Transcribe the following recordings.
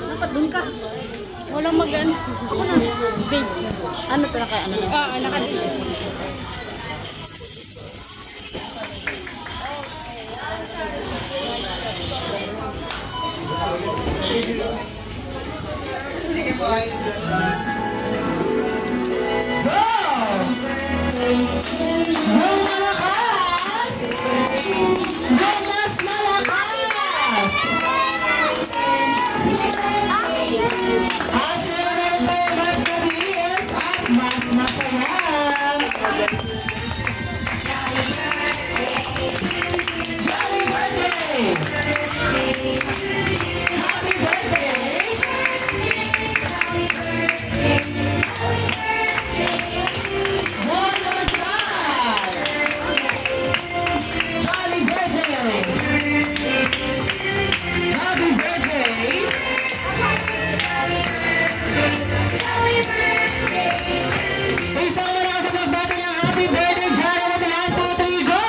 Dapat dun ka. Walang mag-ano. Ako na. Page. Ano to na kaya? Ano lang? Nakadito. Yung malakas! Yung mas malakas! At syempre, mas mabilis at mas masaya! Jolly birthday! Happy birthday! One more time! Jolly birthday! Happy birthday! Isang mula sa pagbata ng happy birthday, Jared at Patrigo!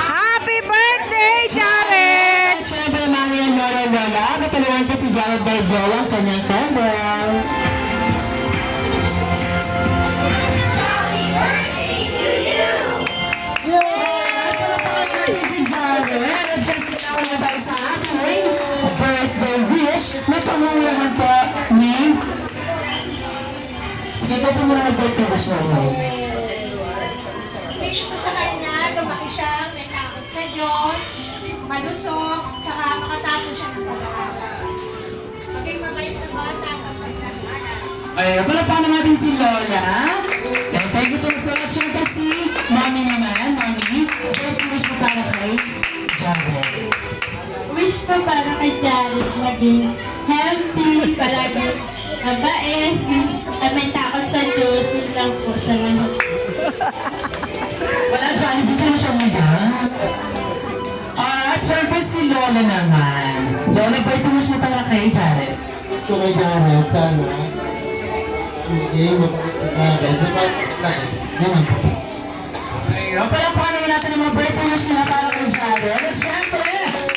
Happy birthday, Jared! At syempre, mami and lola, matulungan pa si Jared by blow ang kanyang candle. At palapakan natin si Jared. At syempre, ako na tayo sa ating birthday wish na pangungulahan po ni... Sige, ito po muna mag-birthday wish mo. Wish ko sa kanya, lumaki siya, may takot sa Diyos, malusog, tsaka makatapos siya ng pag-aaral. Maging mabait sa bata kapag nag-aaral. Ay, palapakan natin si Lola. And thank you so much. Siyempre si Mami naman. Mami, birthday wish mo para kay Jared. Wish ko para kay Jared maging healthy, palagi mabait, at may takot sa Diyos. Yun lang po sa lahat. Wala, Johnny, bigyan mo siya muna. At syempre si Lola naman. Lola, birthday wish mo para kay Jared. So kay Jared, sana hindi mabait si Jared. Naman po. Ayun, palapakan naman natin ang mga birthday wish nila para kay Jared. At syempre,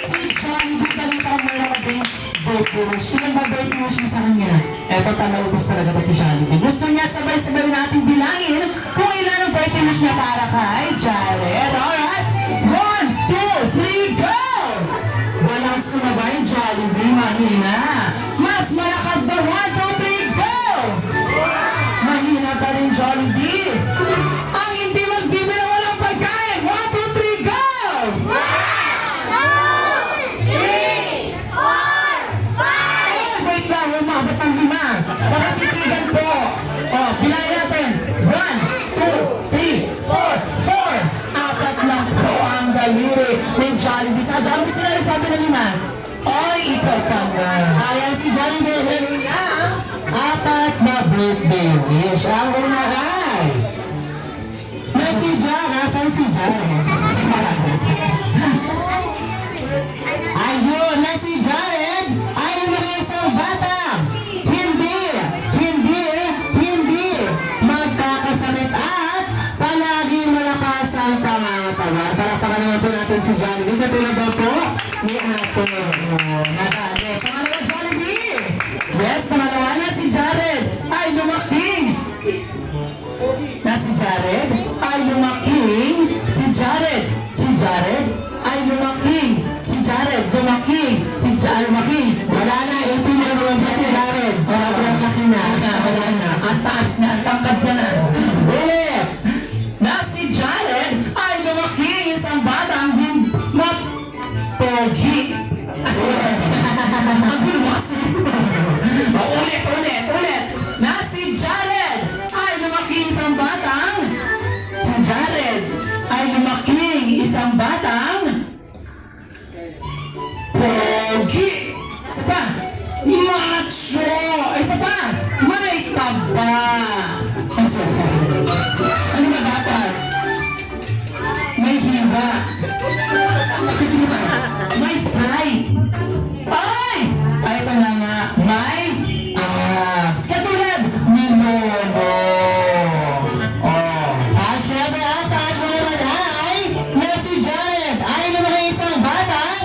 si Johnny, bigyan mo pa meron ka din birthday wish. Ilan ba birthday wish mo sa kanya? Eto, talautos talaga to si Jollibee. Gusto niya sabay-sabay natin bilangin kung ilan ang birthday wish niya para kay Jared. Alright? 1, 2, 3, go! Walang sumabay, Jollibee, mahina. Mas malakas ba? 1, 2, 3, go! Mahina pa rin, Jollibee. Ang hindi magbibila walang pagkain. 1, 2, 3, go! Oh, wait lang, umabot ng 5. Baka titigan po. Oh, bilangin natin. 1, 2, 3, 4, 4. Apat lang po ang daliri ni Jollibee. Sa Jollibee sila nagsabi ng 5. Oy, ikaw pa nga. Ayan si Jollibee. Meron niya apat na birthday wish. Ang una ay na si Jan. Nasaan si Jan? Ayun, na si Jared ay mga isang batang hindi magkakasakit at palagi malakas ang pangangatawan. Palapakan naman po natin si Jollibee. Katulad daw po ni ate. Nadali. Pangalawa, Jollibee. Yes, pangalawa na si Jared ay lumaking. Na si Jared ay lumaking. Si Jared ay lumaking. Si Jared, lumaking. Si Jared, lumaking. Wala na, 18 years old na si Jared. Wala laki na. Wala na. Ang taas na, ang tangkad na na. Ulit. Na si Jared ay lumaking. Isang batang pogi. Ang bulwas. Ulit. Na si Jared ay lumaking. Isang batang pogi. Isa pa. Macho. Isa pa. May taba. Ano ba dapat? May hiba. May strike. Ay! Ay, ito na nga. May abs. Katulad ni Lolo. Oh. At syempre, ang tatlo naman ay na si Jared ay naman isang batang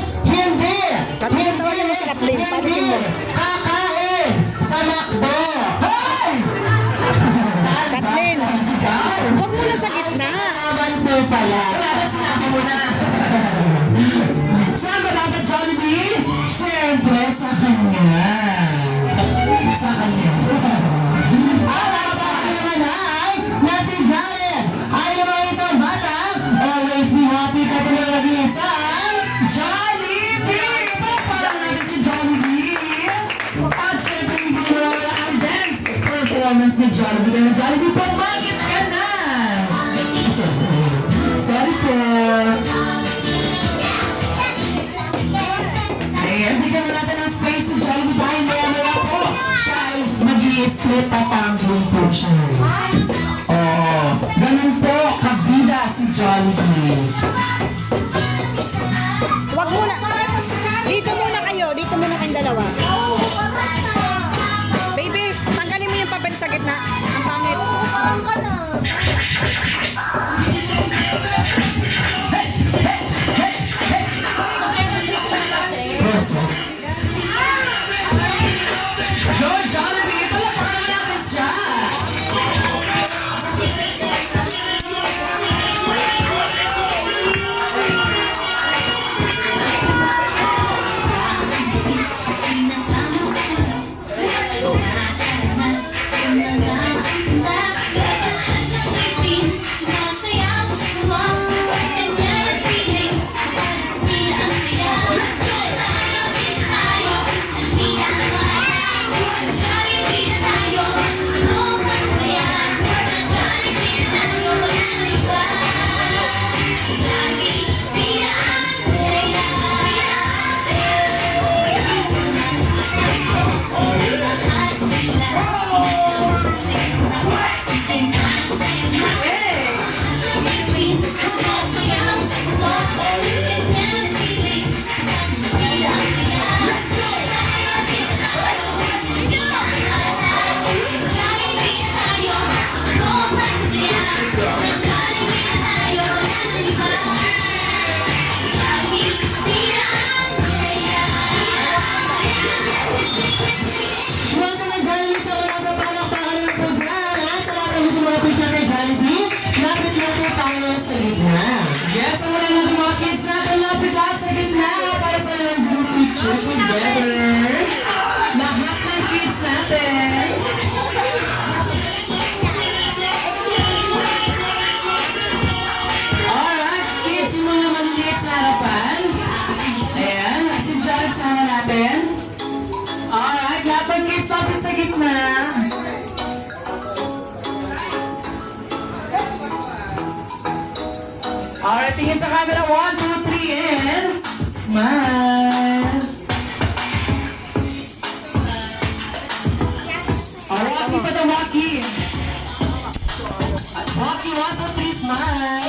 muna. Saan ba dapat Jollibee? Siyempre, sa kanya. Sa kanya. At ang naman ay na si Jared ay naman isang bata. Always be happy ka tuloy lagi isang Jollibee! Papalang natin si Jollibee. At syempre, hindi mo wala ang dance performance ni Jollibee. Kaya Jollibee, pumangit ka na! Sorry po. Ayan, bigyan mo natin ng space si Jollibee dahil maya-maya po siya ay mag-i-split at tanggol po siya. Oo, ganun po, kabida si Jollibee. Wag muna. Dito muna kayo. Dito muna kayong dalawa. Baby, tanggalin mo yung papel sa gitna. Ang pangit. Go Jollibee! Palakpakan naman natin siya! Iwasan ng Jollibee sa wala sa palakpakan lang po dyan. At sa lahat ng gusto mga picture kay Jollibee, lapit lang po tayo sa gitna. Yes, ang wala natin mga kids natin, lapit lahat sa gitna para sa ilang group picture together. Lahat ng kids natin. Alright, kids, yung mga maliliit sa harapan. Ayan, si Jared sama natin. Alright, lahat ng kids lapit sa gitna. Alright, tingin sa camera. 1, 2, 3, and smile. Alright, keep it a walkie. Walkie, 1, 2, 3, smile.